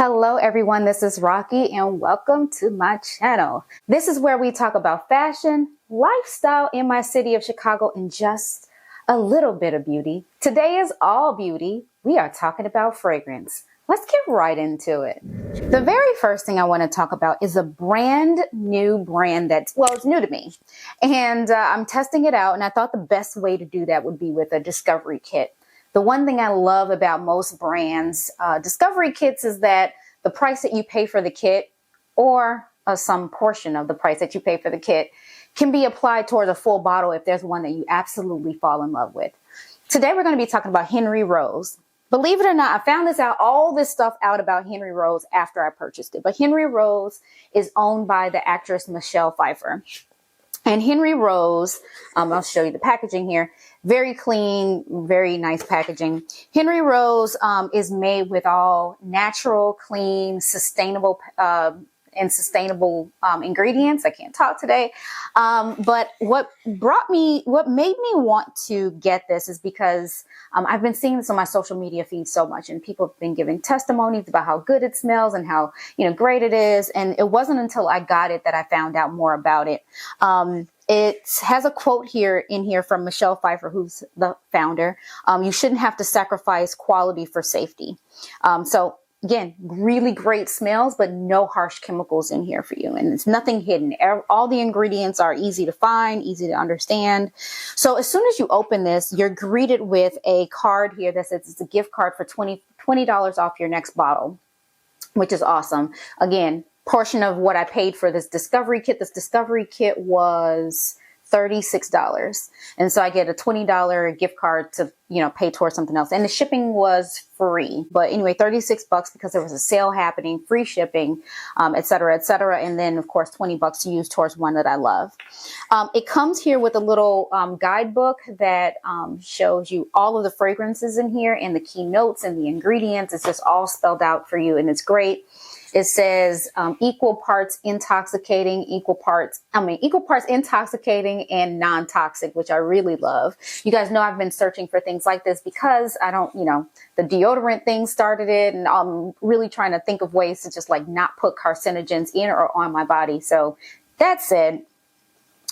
Hello everyone, this is Rocky and welcome to my channel. This is where we talk about fashion, lifestyle in my city of Chicago, and just a little bit of beauty. Today is all beauty. We are talking about fragrance. Let's get right into it. The very first thing I want to talk about is a brand new brand that's, well, it's new to me. And I'm testing it out, and I thought the best way to do that would be with a discovery kit. The one thing I love about most brands, discovery kits, is that the price that you pay for the kit, or some portion of the price that you pay for the kit, can be applied towards a full bottle if there's one that you absolutely fall in love with. Today we're going to be talking about Henry Rose. Believe it or not, I found all this stuff out about Henry Rose after I purchased it. But Henry Rose is owned by the actress Michelle Pfiffer. And Henry Rose, I'll show you the packaging here. Very clean, very nice packaging. Henry Rose is made with all natural, clean, sustainable ingredients. I can't talk today. But what made me want to get this is because I've been seeing this on my social media feed so much, and people have been giving testimonies about how good it smells and how, great it is. And it wasn't until I got it that I found out more about it. It has a quote in here from Michelle Pfiffer, who's the founder. You shouldn't have to sacrifice quality for safety. So again, really great smells, but no harsh chemicals in here for you. And it's nothing hidden. All the ingredients are easy to find, easy to understand. So as soon as you open this, you're greeted with a card here that says it's a gift card for $20 off your next bottle, which is awesome. Again, portion of what I paid for this discovery kit. This discovery kit was $36. And so I get a $20 gift card to, pay towards something else. And the shipping was free. But anyway, $36 because there was a sale happening, free shipping, et cetera, et cetera. And then, of course, $20 to use towards one that I love. It comes here with a little guidebook that shows you all of the fragrances in here and the key notes and the ingredients. It's just all spelled out for you, and it's great. It says equal parts intoxicating and non-toxic, which I really love. You guys know I've been searching for things like this because I don't, the deodorant thing started it, and I'm really trying to think of ways to just not put carcinogens in or on my body. So that said,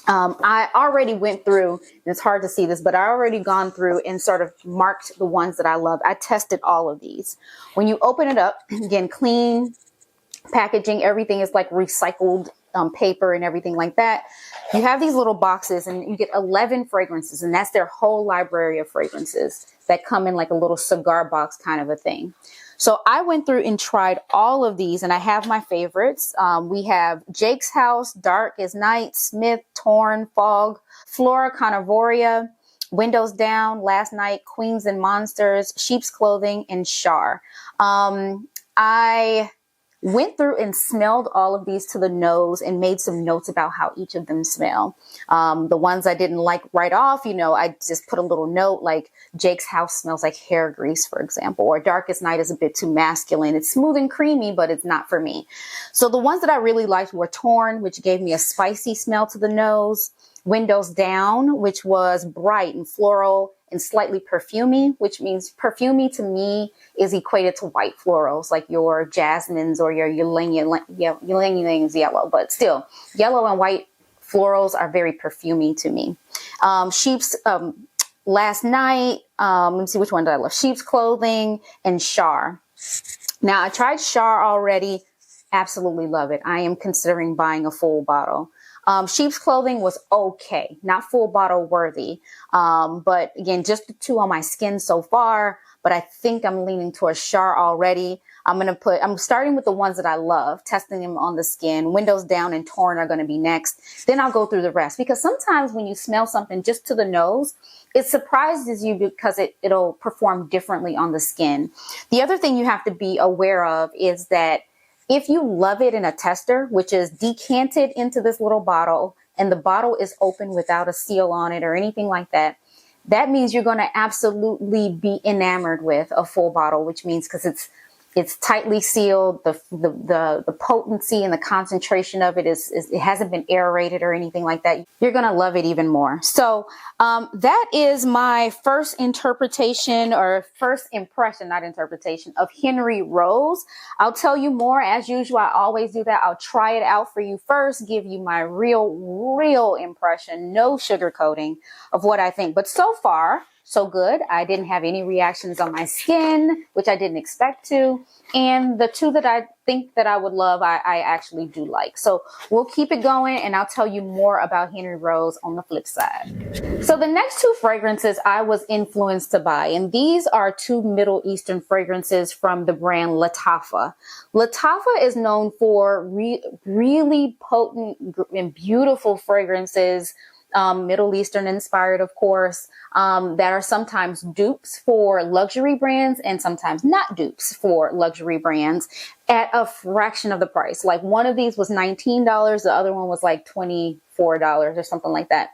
I already went through, and it's hard to see this, but I already gone through and sort of marked the ones that I love. I tested all of these. When you open it up, again, clean packaging, everything is like recycled paper and everything like that. You have these little boxes and you get 11 fragrances, and that's their whole library of fragrances that come in like a little cigar box kind of a thing. So I went through and tried all of these, and I have my favorites. We have Jake's House, Dark as Night, Smith, Torn, Fog, Flora Carnivoria, Windows Down, Last Night, Queens and Monsters, Sheep's Clothing, and Char. I went through and smelled all of these to the nose and made some notes about how each of them smell. The ones I didn't like right off, I just put a little note like Jake's House smells like hair grease, for example, or Darkest Night is a bit too masculine. It's smooth and creamy, but it's not for me. So the ones that I really liked were Torn, which gave me a spicy smell to the nose, Windows Down, which was bright and floral and slightly perfumey, which means perfumey to me is equated to white florals, like your jasmines or your ylang ylangs yellow, but still yellow and white florals are very perfumey to me. Sheep's Last Night, let me see, which one did I love? Sheep's Clothing and Char. Now I tried Char already. Absolutely love it. I am considering buying a full bottle. Sheep's Clothing was okay, not full bottle worthy. But again, just the two on my skin so far, but I think I'm leaning towards Char already. I'm starting with the ones that I love, testing them on the skin. Windows Down and Torn are going to be next. Then I'll go through the rest, because sometimes when you smell something just to the nose, it surprises you because it'll perform differently on the skin. The other thing you have to be aware of is that if you love it in a tester, which is decanted into this little bottle, and the bottle is open without a seal on it or anything like that, that means you're going to absolutely be enamored with a full bottle, which means because it's It's tightly sealed. The potency and the concentration of it it hasn't been aerated or anything like that. You're going to love it even more. So that is my first interpretation, or first impression, not interpretation, of Henry Rose. I'll tell you more as usual. I always do that. I'll try it out for you first, give you my real impression, no sugarcoating of what I think. But so far, so good. I didn't have any reactions on my skin, which I didn't expect to. And the two that I think that I would love, I actually do like. So we'll keep it going, and I'll tell you more about Henry Rose on the flip side. So the next two fragrances I was influenced to buy, and these are two Middle Eastern fragrances from the brand Lattafa. Lattafa is known for really potent and beautiful fragrances, Middle Eastern inspired, of course, that are sometimes dupes for luxury brands and sometimes not dupes for luxury brands at a fraction of the price. Like one of these was $19. The other one was like $24 or something like that.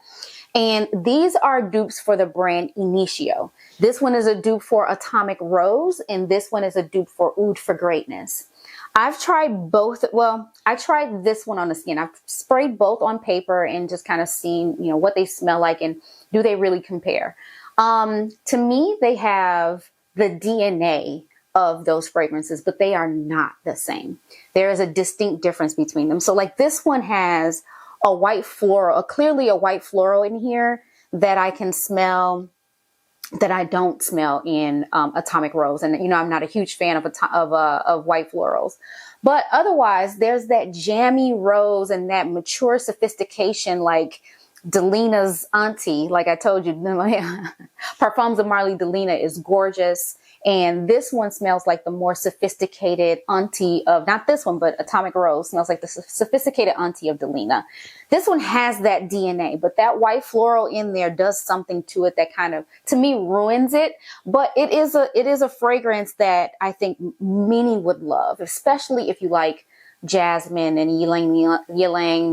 And these are dupes for the brand Initio. This one is a dupe for Atomic Rose, and this one is a dupe for Oud for Greatness. I've tried both. Well, I tried this one on the skin. I've sprayed both on paper and just kind of seen, what they smell like and do they really compare. To me, they have the DNA of those fragrances, but they are not the same. There is a distinct difference between them. So like this one has a white floral, clearly a white floral in here that I can smell that I don't smell in Atomic Rose. And, I'm not a huge fan of white florals. But otherwise, there's that jammy rose and that mature sophistication like Delina's auntie. Like I told you, Parfums of Marly Delina is gorgeous. And this one smells like the more sophisticated auntie of, not this one, but Atomic Rose smells like the sophisticated auntie of Delina. This one has that DNA, but that white floral in there does something to it that kind of, to me, ruins it. But it is a fragrance that I think many would love, especially if you like jasmine and ylang,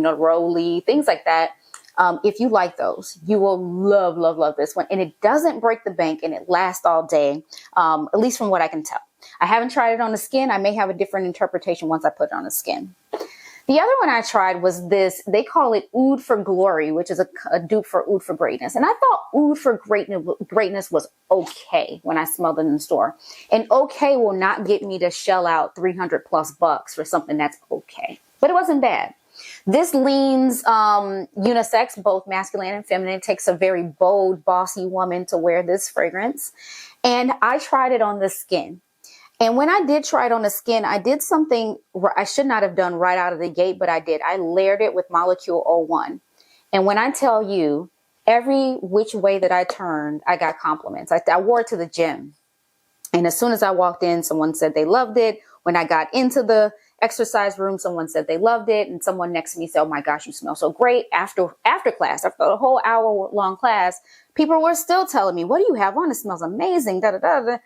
neroli, things like that. If you like those, you will love this one. And it doesn't break the bank and it lasts all day, at least from what I can tell. I haven't tried it on the skin. I may have a different interpretation once I put it on the skin. The other one I tried was this, they call it Oud for Glory, which is a dupe for Oud for Greatness. And I thought Oud for Greatness was okay when I smelled it in the store. And okay will not get me to shell out $300+ for something that's okay. But it wasn't bad. This leans unisex, both masculine and feminine. It takes a very bold, bossy woman to wear this fragrance. And I tried it on the skin. And when I did try it on the skin, I did something I should not have done right out of the gate, but I did. I layered it with Molecule 01. And when I tell you, every which way that I turned, I got compliments. I wore it to the gym. And as soon as I walked in, someone said they loved it. When I got into the exercise room, someone said they loved it. And someone next to me said, "Oh my gosh, you smell so great." After class, after a whole hour-long class, people were still telling me, "What do you have on? It smells amazing." Da, da, da, da.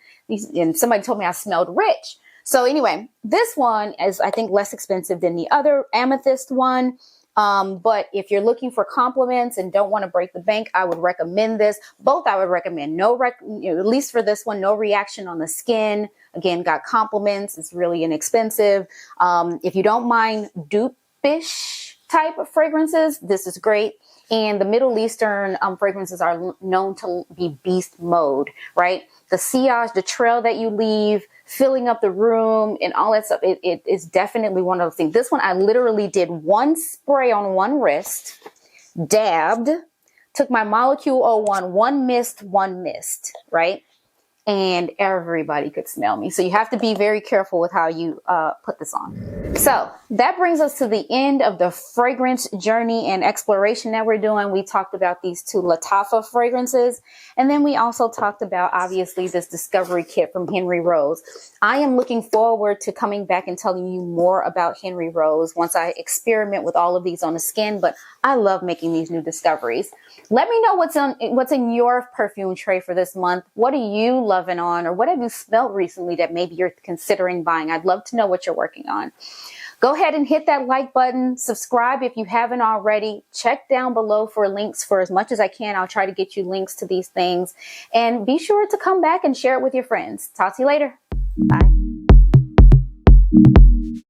And somebody told me I smelled rich. So anyway, this one is, I think, less expensive than the other Amethyst one. But if you're looking for compliments and don't want to break the bank, I would recommend this. Both I would recommend. At least for this one, no reaction on the skin. Again, got compliments. It's really inexpensive. If you don't mind dupe-ish type of fragrances, this is great. And the Middle Eastern fragrances are known to be beast mode, right? The sillage, the trail that you leave, filling up the room and all that stuff. It is definitely one of those things. This one, I literally did one spray on one wrist, dabbed, took my Molecule 01, one mist, right? And everybody could smell me. So you have to be very careful with how you put this on. So that brings us to the end of the fragrance journey and exploration that we're doing. We talked about these two Lattafa fragrances. And then we also talked about, obviously, this discovery kit from Henry Rose. I am looking forward to coming back and telling you more about Henry Rose once I experiment with all of these on the skin. But I love making these new discoveries. Let me know what's in your perfume tray for this month. What are you loving on, or what have you smelled recently that maybe you're considering buying? I'd love to know what you're working on. Go ahead and hit that like button. Subscribe if you haven't already. Check down below for links for as much as I can. I'll try to get you links to these things. And be sure to come back and share it with your friends. Talk to you later. Bye.